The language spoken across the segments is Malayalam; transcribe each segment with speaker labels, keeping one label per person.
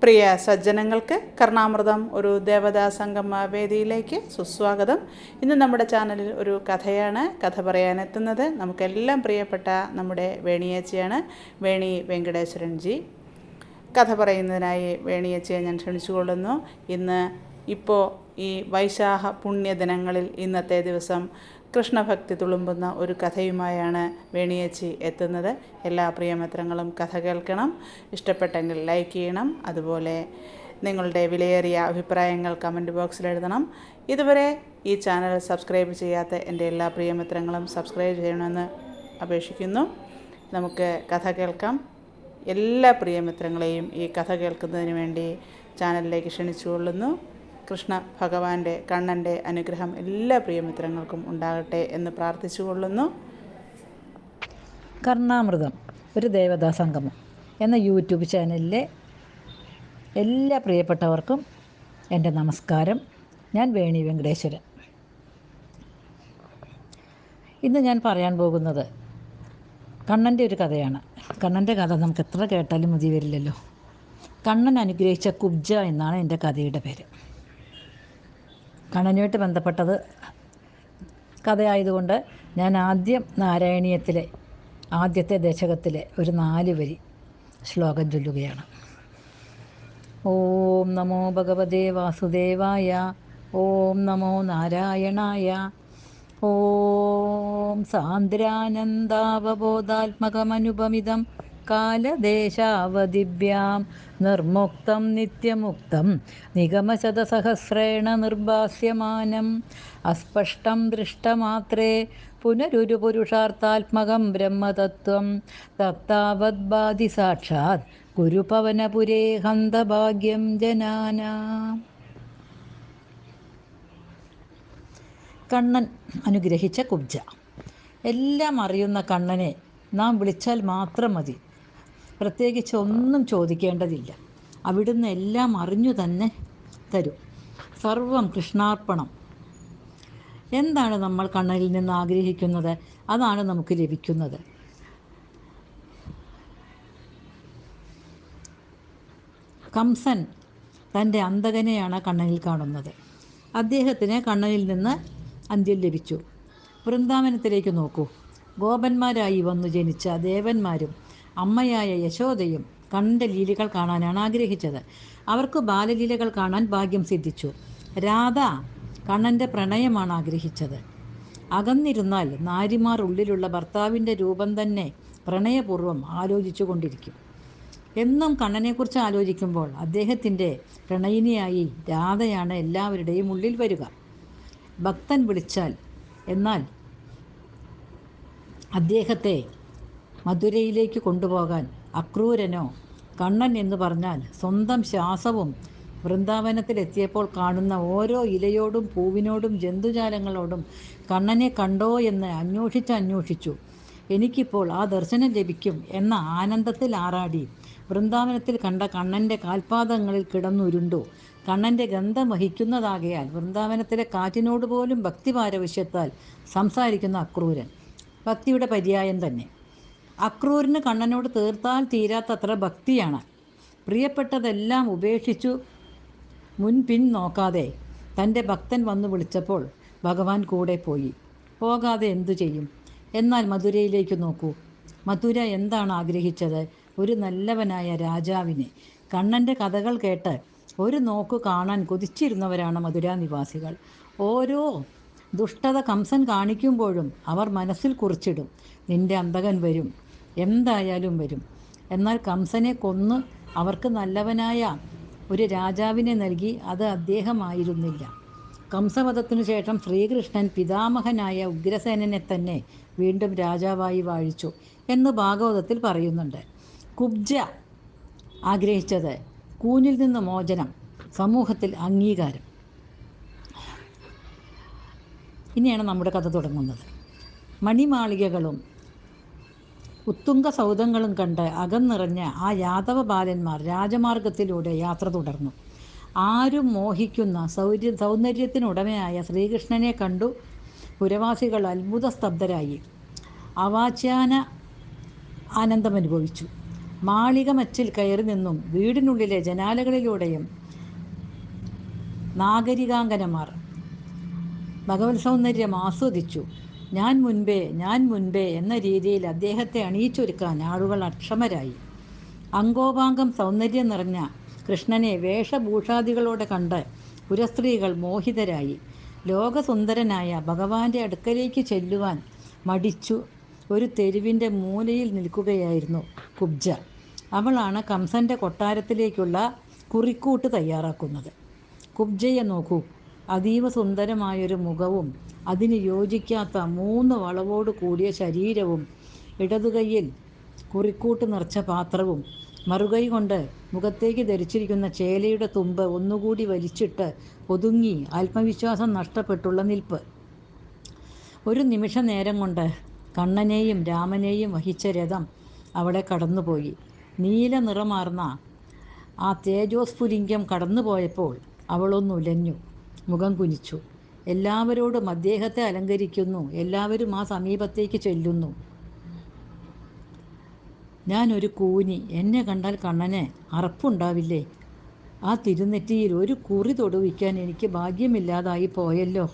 Speaker 1: പ്രിയ സജ്ജനങ്ങൾക്ക് കർണാമൃതം ഒരു ദേവതാ സംഗമ വേദിയിലേക്ക് സുസ്വാഗതം. ഇന്ന് നമ്മുടെ ചാനലിൽ ഒരു കഥയാണ് കഥ പറയാനെത്തുന്നത്. നമുക്കെല്ലാം പ്രിയപ്പെട്ട നമ്മുടെ വേണിയേച്ചിയാണ്, വേണി വെങ്കടേശ്വരൻ ജി. കഥ പറയുന്നതിനായി വേണിയേച്ചിയെ ഞാൻ ക്ഷണിച്ചുകൊള്ളുന്നു. ഇപ്പോൾ ഈ വൈശാഖ പുണ്യദിനങ്ങളിൽ ഇന്നത്തെ ദിവസം കൃഷ്ണഭക്തി തുളുമ്പുന്ന ഒരു കഥയുമായാണ് വേണിയേച്ചി എത്തുന്നത്. എല്ലാ പ്രിയമിത്രങ്ങളും കഥ കേൾക്കണം. ഇഷ്ടപ്പെട്ടെങ്കിൽ ലൈക്ക് ചെയ്യണം. അതുപോലെ നിങ്ങളുടെ വിലയേറിയ അഭിപ്രായങ്ങൾ കമൻറ്റ് ബോക്സിൽ എഴുതണം. ഇതുവരെ ഈ ചാനൽ സബ്സ്ക്രൈബ് ചെയ്യാത്ത എൻ്റെ എല്ലാ പ്രിയമിത്രങ്ങളും സബ്സ്ക്രൈബ് ചെയ്യണമെന്ന് അപേക്ഷിക്കുന്നു. നമുക്ക് കഥ കേൾക്കാം. എല്ലാ പ്രിയമിത്രങ്ങളെയും ഈ കഥ കേൾക്കുന്നതിന് വേണ്ടി ചാനലിലേക്ക് ക്ഷണിച്ചുകൊള്ളുന്നു. കൃഷ്ണ ഭഗവാന്റെ കണ്ണൻ്റെ അനുഗ്രഹം എല്ലാ പ്രിയമിത്രങ്ങൾക്കും ഉണ്ടാകട്ടെ എന്ന് പ്രാർത്ഥിച്ചുകൊള്ളുന്നു.
Speaker 2: കർണാമൃതം ഒരു ദേവതാ സംഗമം എന്ന യൂട്യൂബ് ചാനലിലെ എല്ലാ പ്രിയപ്പെട്ടവർക്കും എൻ്റെ നമസ്കാരം. ഞാൻ വേണി വെങ്കടേശ്വരൻ. ഇന്ന് ഞാൻ പറയാൻ പോകുന്നത് കണ്ണൻ്റെ ഒരു കഥയാണ്. കണ്ണൻ്റെ കഥ നമുക്ക് എത്ര കേട്ടാലും മതി വരില്ലല്ലോ. കണ്ണൻ അനുഗ്രഹിച്ച കുബ്ജ എന്നാണ് എൻ്റെ കഥയുടെ പേര്. കണ്ണനുമായിട്ട് ബന്ധപ്പെട്ടത് കഥയായതുകൊണ്ട് ഞാൻ ആദ്യം നാരായണീയത്തിലെ ആദ്യത്തെ ദശകത്തിലെ ഒരു 4 വരി ശ്ലോകം ചൊല്ലുകയാണ്. ഓം നമോ ഭഗവതേ വാസുദേവായ. ഓം നമോ നാരായണായ. ഓം സാന്ദ്രാനന്ദാവബോധാത്മകമനുപമിതം കാലദേശാവദിഭ്യാം നിർമുക്തം നിത്യമുക്തം നിഗമശതസഹസ്രേണ നിർഭാസ്യമാനം അസ്പഷ്ടം ദൃഷ്ടമാത്രേ പുനരൊരു പുരുഷാർത്ഥാത്മകം ബ്രഹ്മതത്വം തത്താവദ്ബാധി സാക്ഷാത് ഗുരുപവനപുരേ ഹന്തഭാഗ്യം ജനാനാം. കണ്ണൻ അനുഗ്രഹിച്ച കുബ്ജ. എല്ലാം അറിയുന്ന കണ്ണനെ നാം വിളിച്ചാൽ മാത്രം മതി. പ്രത്യേകിച്ച് ഒന്നും ചോദിക്കേണ്ടതില്ല. അവിടുന്ന് എല്ലാം അറിഞ്ഞു തന്നെ തരും. സർവം കൃഷ്ണാർപ്പണം. എന്താണ് നമ്മൾ കണ്ണനിൽ നിന്ന് ആഗ്രഹിക്കുന്നത്, അതാണ് നമുക്ക് ലഭിക്കുന്നത്. കംസൻ തൻ്റെ അന്തകനെയാണ് കണ്ണനിൽ കാണുന്നത്. അദ്ദേഹത്തിന് കണ്ണനിൽ നിന്ന് അന്ത്യം ലഭിച്ചു. വൃന്ദാവനത്തിലേക്ക് നോക്കൂ. ഗോപന്മാരായി വന്നു ജനിച്ച ദേവന്മാരും അമ്മയായ യശോദയും കണ്ണൻ്റെ ലീലകൾ കാണാനാണ് ആഗ്രഹിച്ചത്. അവർക്ക് ബാലലീലകൾ കാണാൻ ഭാഗ്യം സിദ്ധിച്ചു. രാധ കണ്ണൻ്റെ പ്രണയമാണ് ആഗ്രഹിച്ചത്. അകന്നിരുന്നാൽ നാരിമാർ ഉള്ളിലുള്ള ഭർത്താവിൻ്റെ രൂപം തന്നെ പ്രണയപൂർവ്വം ആലോചിച്ചു കൊണ്ടിരിക്കും. എന്നും കണ്ണനെക്കുറിച്ച് ആലോചിക്കുമ്പോൾ അദ്ദേഹത്തിൻ്റെ പ്രണയിനിയായി രാധയാണ് എല്ലാവരുടെയും ഉള്ളിൽ വരിക. ഭക്തൻ വിളിച്ചാൽ എന്നാൽ അദ്ദേഹത്തെ മധുരയിലേക്ക് കൊണ്ടുപോകാൻ അക്രൂരനോ, കണ്ണൻ എന്ന് പറഞ്ഞാൽ സ്വന്തം ശ്വാസവും വൃന്ദാവനത്തിലെത്തിയപ്പോൾ കാണുന്ന ഓരോ ഇലയോടും പൂവിനോടും ജന്തുജാലങ്ങളോടും കണ്ണനെ കണ്ടോ എന്ന് അന്വേഷിച്ചു എനിക്കിപ്പോൾ ആ ദർശനം ലഭിക്കും എന്ന ആനന്ദത്തിൽ ആറാടി വൃന്ദാവനത്തിൽ കണ്ട കണ്ണൻ്റെ കാൽപാദങ്ങളിൽ കിടന്നുരുണ്ടു. കണ്ണൻ്റെ ഗന്ധം വഹിക്കുന്നതാകയാൽ വൃന്ദാവനത്തിലെ കാറ്റിനോട് പോലും ഭക്തിപാരവശ്യത്താൽ സംസാരിക്കുന്ന അക്രൂരൻ. ഭക്തിയുടെ പര്യായം തന്നെ. അക്രൂരന് കണ്ണനോട് തീർത്താൽ തീരാത്തത്ര ഭക്തിയാണ്. പ്രിയപ്പെട്ടതെല്ലാം ഉപേക്ഷിച്ചു മുൻപിൻ നോക്കാതെ തൻ്റെ ഭക്തൻ വന്നു വിളിച്ചപ്പോൾ ഭഗവാൻ കൂടെ പോയി. പോകാതെ എന്തു ചെയ്യും? എന്നാൽ മധുരയിലേക്ക് നോക്കൂ. മധുര എന്താണ് ആഗ്രഹിച്ചത്? ഒരു നല്ലവനായ രാജാവിനെ. കണ്ണൻ്റെ കഥകൾ കേട്ട് ഒരു നോക്കു കാണാൻ കൊതിച്ചിരുന്നവരാണ് മധുരാ നിവാസികൾ. ഓരോ ദുഷ്ടത കംസൻ കാണിക്കുമ്പോഴും അവർ മനസ്സിൽ കുറിച്ചിടും, നിന്റെ അന്തകൻ വരും, എന്തായാലും വരും. എന്നാൽ കംസനെ കൊന്ന് അവർക്ക് നല്ലവനായ ഒരു രാജാവിനെ നൽകി. അത് അദ്ദേഹമായിരുന്നില്ല. കംസവധത്തിനു ശേഷം ശ്രീകൃഷ്ണൻ പിതാമഹനായ ഉഗ്രസേനനെ തന്നെ വീണ്ടും രാജാവായി വാഴിച്ചു എന്ന് ഭാഗവതത്തിൽ പറയുന്നുണ്ട്. കുബ്ജ ആഗ്രഹിച്ചത് കൂനിൽ നിന്ന് മോചനം, സമൂഹത്തിൽ അംഗീകാരം. ഇനിയാണ് നമ്മുടെ കഥ തുടങ്ങുന്നത്. മണിമാളികകളും ഉത്തുംഗ സൗധങ്ങളും കണ്ട് അകന്നിറഞ്ഞ ആ യാദവ ബാലന്മാർ രാജമാർഗത്തിലൂടെ യാത്ര തുടർന്നു. ആരും മോഹിക്കുന്ന സൗന്ദര്യത്തിനുടമയായ ശ്രീകൃഷ്ണനെ കണ്ടു പുരവാസികൾ അത്ഭുത സ്തബ്ധരായി. അവാച്യാന ആനന്ദമനുഭവിച്ചു. മാളിക മച്ചിൽ കയറി നിന്നും വീടിനുള്ളിലെ ജനാലകളിലൂടെയും നാഗരികാംഗനമാർ ഭഗവത് സൗന്ദര്യം ആസ്വദിച്ചു. ഞാൻ മുൻപേ എന്ന രീതിയിൽ അദ്ദേഹത്തെ അണിയിച്ചൊരുക്കാൻ ആളുകൾ അക്ഷമരായി. അംഗോപാംഗം സൗന്ദര്യം നിറഞ്ഞ കൃഷ്ണനെ വേഷഭൂഷാദികളോടെ കണ്ട് പുരസ്ത്രീകൾ മോഹിതരായി. ലോകസുന്ദരനായ ഭഗവാന്റെ അടുക്കലേക്ക് ചെല്ലുവാൻ മടിച്ചു ഒരു തെരുവിൻ്റെ മൂലയിൽ നിൽക്കുകയായിരുന്നു കുബ്ജ. അവളാണ് കംസന്റെ കൊട്ടാരത്തിലേക്കുള്ള കുറിക്കൂട്ട് തയ്യാറാക്കുന്നത്. കുബ്ജയെ നോക്കൂ. അതീവ സുന്ദരമായൊരു മുഖവും അതിന് യോജിക്കാത്ത 3 വളവോട് കൂടിയ ശരീരവും, ഇടതുകൈയിൽ കുറിക്കൂട്ട് നിറച്ച പാത്രവും, മറുകൈ കൊണ്ട് മുഖത്തേക്ക് ധരിച്ചിരിക്കുന്ന ചേലയുടെ തുമ്പ് ഒന്നുകൂടി വലിച്ചിട്ട് ഒതുങ്ങി ആത്മവിശ്വാസം നഷ്ടപ്പെട്ടുള്ള നിൽപ്പ്. ഒരു നിമിഷ നേരം കൊണ്ട് കണ്ണനെയും രാമനെയും വഹിച്ച രഥം അവളെ കടന്നുപോയി. നീല നിറമാർന്ന ആ തേജോസ്ഫുലിംഗം കടന്നുപോയപ്പോൾ അവളൊന്നുലഞ്ഞു, മുഖം കുനിച്ചു. എല്ലാവരോടും അദ്ദേഹത്തെ അലങ്കരിക്കുന്നു. എല്ലാവരും ആ സമീപത്തേക്ക് ചെല്ലുന്നു. ഞാനൊരു കൂനി. എന്നെ കണ്ടാൽ കണ്ണന് അറപ്പുണ്ടാവില്ലേ? ആ തിരുനെറ്റിയിൽ ഒരു കുറി തൊടുവിക്കാൻ എനിക്ക് ഭാഗ്യമില്ലാതായി പോയല്ലോ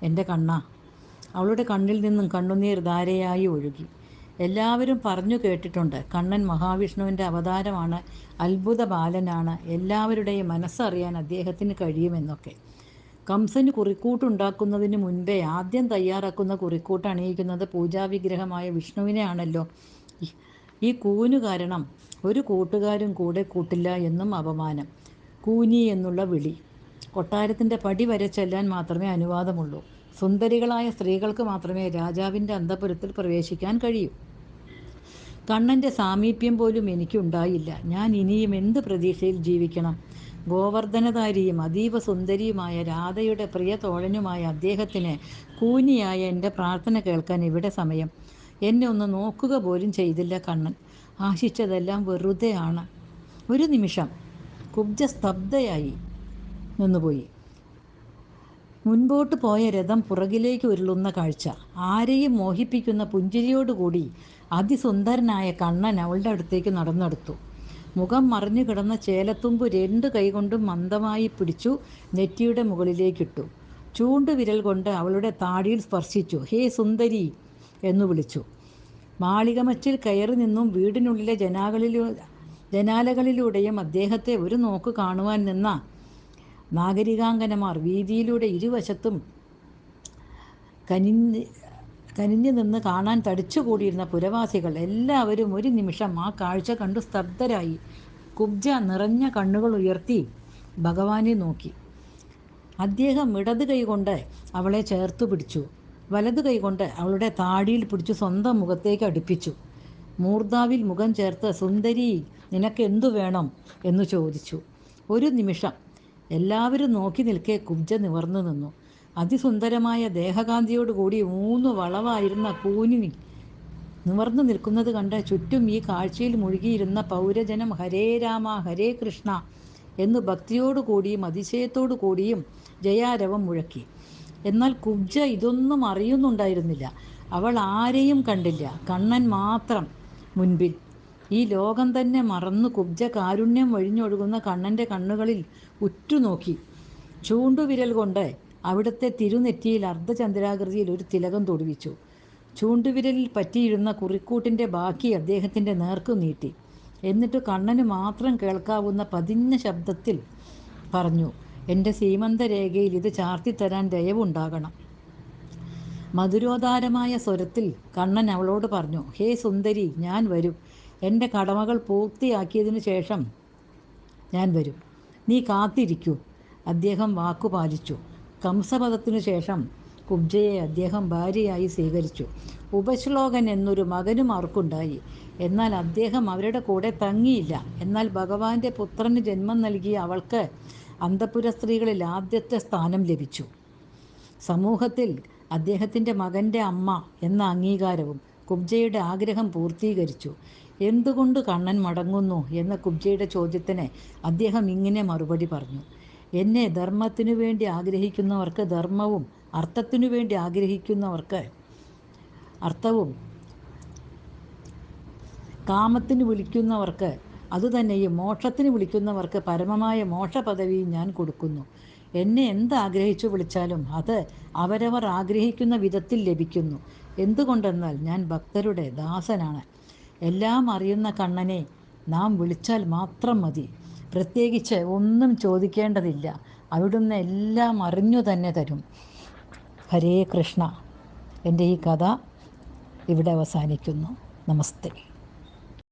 Speaker 2: എൻ്റെ കണ്ണ. അവളുടെ കണ്ണിൽ നിന്നും കണ്ണുനീർ ധാരയായി ഒഴുകി. എല്ലാവരും പറഞ്ഞു കേട്ടിട്ടുണ്ട്, കണ്ണൻ മഹാവിഷ്ണുവിൻ്റെ അവതാരമാണ്, അത്ഭുത ബാലനാണ്, എല്ലാവരുടെയും മനസ്സറിയാൻ അദ്ദേഹത്തിന് കഴിയുമെന്നൊക്കെ. കംസന് കുറിക്കൂട്ടുണ്ടാക്കുന്നതിന് മുൻപേ ആദ്യം തയ്യാറാക്കുന്ന കുറിക്കൂട്ട് അണിയിക്കുന്നത് പൂജാവിഗ്രഹമായ വിഷ്ണുവിനെ ആണല്ലോ. ഈ കൂനു കാരണം ഒരു കൂട്ടുകാരും കൂടെ കൂട്ടില്ല എന്നും അപമാനം. കൂനി എന്നുള്ള വിളി. കൊട്ടാരത്തിൻ്റെ പടി വരെ ചെല്ലാൻ മാത്രമേ അനുവാദമുള്ളൂ. സുന്ദരികളായ സ്ത്രീകൾക്ക് മാത്രമേ രാജാവിൻ്റെ അന്തഃപുരത്തിൽ പ്രവേശിക്കാൻ കഴിയൂ. കണ്ണൻ്റെ സാമീപ്യം പോലും എനിക്കുണ്ടായില്ല. ഞാൻ ഇനിയും എന്ത് പ്രതീക്ഷയിൽ ജീവിക്കണം? ഗോവർദ്ധനധാരിയും അതീവ സുന്ദരിയുമായ രാധയുടെ പ്രിയ തോഴനുമായ അദ്ദേഹത്തിന് കൂനിയായ എൻ്റെ പ്രാർത്ഥന കേൾക്കാൻ ഇവിടെ സമയം. എന്നെ ഒന്ന് നോക്കുക പോലും ചെയ്തില്ല കണ്ണൻ. ആശിച്ചതെല്ലാം വെറുതെയാണ്. ഒരു നിമിഷം കുബ്ജ സ്തബ്ധയായി നിന്നുപോയി. മുൻപോട്ട് പോയ രഥം പുറകിലേക്ക് ഉരുളുന്ന കാഴ്ച. ആരെയും മോഹിപ്പിക്കുന്ന പുഞ്ചിരിയോടുകൂടി അതിസുന്ദരനായ കണ്ണൻ അവളുടെ അടുത്തേക്ക് നടന്നെടുത്തു. മുഖം മറിഞ്ഞു കിടന്ന ചേലത്തുമ്പ് 2 കൈകൊണ്ടും മന്ദമായി പിടിച്ചു നെറ്റിയുടെ മുകളിലേക്കിട്ടു. ചൂണ്ടുവിരൽ കൊണ്ട് അവളുടെ താടിയിൽ സ്പർശിച്ചു. ഹേ സുന്ദരി എന്നു വിളിച്ചു. മാളികമച്ചിൽ കയറി നിന്നും വീടിനുള്ളിലെ ജനാലകളിലൂടെയും അദ്ദേഹത്തെ ഒരു നോക്ക് കാണുവാൻ നിന്ന നാഗരികാംഗനമാർ, വീതിയിലൂടെ ഇരുവശത്തും കനിഞ്ഞു നിന്ന് കാണാൻ തടിച്ചുകൂടിയിരുന്ന പുരവാസികൾ എല്ലാവരും ഒരു നിമിഷം ആ കാഴ്ച കണ്ടു സ്തബ്ധരായി. കുബ്ജ നിറഞ്ഞ കണ്ണുകൾ ഉയർത്തി ഭഗവാനെ നോക്കി. അദ്ദേഹം ഇടത് കൈകൊണ്ട് അവളെ ചേർത്തു പിടിച്ചു. വലതു കൈകൊണ്ട് അവളുടെ താടിയിൽ പിടിച്ചു സ്വന്തം മുഖത്തേക്ക് അടുപ്പിച്ചു. മൂർധാവിൽ മുഖം ചേർത്ത്, സുന്ദരി, നിനക്കെന്തു വേണം എന്ന് ചോദിച്ചു. ഒരു നിമിഷം എല്ലാവരും നോക്കി നിൽക്കെ കുബ്ജ നിവർന്നു നിന്നു. അതിസുന്ദരമായ ദേഹകാന്തിയോടുകൂടി 3 വളവായിരുന്ന കൂനി നിവർന്നു നിൽക്കുന്നത് കണ്ട് ചുറ്റും ഈ കാഴ്ചയിൽ മുഴുകിയിരുന്ന പൗരജനം ഹരേ രാമ ഹരേ കൃഷ്ണ എന്ന് ഭക്തിയോടുകൂടിയും അതിശയത്തോടു കൂടിയും ജയാരവം മുഴക്കി. എന്നാൽ കുബ്ജ ഇതൊന്നും അറിയുന്നുണ്ടായിരുന്നില്ല. അവൾ ആരെയും കണ്ടില്ല, കണ്ണൻ മാത്രം മുൻപിൽ. ഈ ലോകം തന്നെ മറന്നു കുബ്ജ കാരുണ്യം വഴിഞ്ഞൊഴുകുന്ന കണ്ണൻ്റെ കണ്ണുകളിൽ ഉറ്റുനോക്കി. ചൂണ്ടുവിരൽ കൊണ്ട് അവിടുത്തെ തിരുനെറ്റിയിൽ അർദ്ധചന്ദ്രാകൃതിയിൽ ഒരു തിലകം തൊടുവിച്ചു. ചൂണ്ടുവിരലിൽ പറ്റിയിരുന്ന കുറിക്കൂട്ടിൻ്റെ ബാക്കി അദ്ദേഹത്തിൻ്റെ നേർക്കു നീട്ടി. എന്നിട്ട് കണ്ണന് മാത്രം കേൾക്കാവുന്ന പതിഞ്ഞ ശബ്ദത്തിൽ പറഞ്ഞു, എൻ്റെ സീമന്തരേഖയിൽ ഇത് ചാർത്തിത്തരാൻ ദയവുണ്ടാകണം. മധുരോദാരമായ സ്വരത്തിൽ കണ്ണൻ അവളോട് പറഞ്ഞു, ഹേ സുന്ദരി, ഞാൻ വരും. എൻ്റെ കടമകൾ പൂർത്തിയാക്കിയതിനു ശേഷം ഞാൻ വരും. നീ കാത്തിരിക്കൂ. അദ്ദേഹം വാക്കുപാലിച്ചു. കംസപദത്തിനു ശേഷം കുബ്ജയെ അദ്ദേഹം ഭാര്യയായി സ്വീകരിച്ചു. ഉപശ്ലോകൻ എന്നൊരു മകനും അവർക്കുണ്ടായി. എന്നാൽ അദ്ദേഹം അവരുടെ കൂടെ തങ്ങിയില്ല. എന്നാൽ ഭഗവാന്റെ പുത്രന് ജന്മം നൽകിയ അവൾക്ക് അന്തഃപുര സ്ത്രീകളിൽ ആദ്യത്തെ സ്ഥാനം ലഭിച്ചു. സമൂഹത്തിൽ അദ്ദേഹത്തിൻ്റെ മകൻ്റെ അമ്മ എന്ന അംഗീകാരവും കുബ്ജയുടെ ആഗ്രഹം പൂർത്തീകരിച്ചു. എന്തുകൊണ്ട് കണ്ണൻ മടങ്ങുന്നു എന്ന കുബ്ജയുടെ ചോദ്യത്തിന് അദ്ദേഹം ഇങ്ങനെ മറുപടി പറഞ്ഞു, എന്നെ ധർമ്മത്തിനു വേണ്ടി ആഗ്രഹിക്കുന്നവർക്ക് ധർമ്മവും അർത്ഥത്തിനു വേണ്ടി ആഗ്രഹിക്കുന്നവർക്ക് അർത്ഥവും കാമത്തിന് വിളിക്കുന്നവർക്ക് അതുതന്നെയും മോക്ഷത്തിന് വിളിക്കുന്നവർക്ക് പരമമായ മോക്ഷപദവിയും ഞാൻ കൊടുക്കുന്നു. എന്നെ എന്താഗ്രഹിച്ചു വിളിച്ചാലും അത് അവരവർ ആഗ്രഹിക്കുന്ന വിധത്തിൽ ലഭിക്കുന്നു. എന്തുകൊണ്ടെന്നാൽ ഞാൻ ഭക്തരുടെ ദാസനാണ്. എല്ലാം അറിയുന്ന കണ്ണനെ നാം വിളിച്ചാൽ മാത്രം മതി. പ്രത്യേകിച്ച് ഒന്നും ചോദിക്കേണ്ടതില്ല. അവിടുന്ന് എല്ലാം അറിഞ്ഞു തന്നെ തരും. ഹരേ കൃഷ്ണ. എൻ്റെ ഈ കഥ ഇവിടെ അവസാനിക്കുന്നു. നമസ്തേ.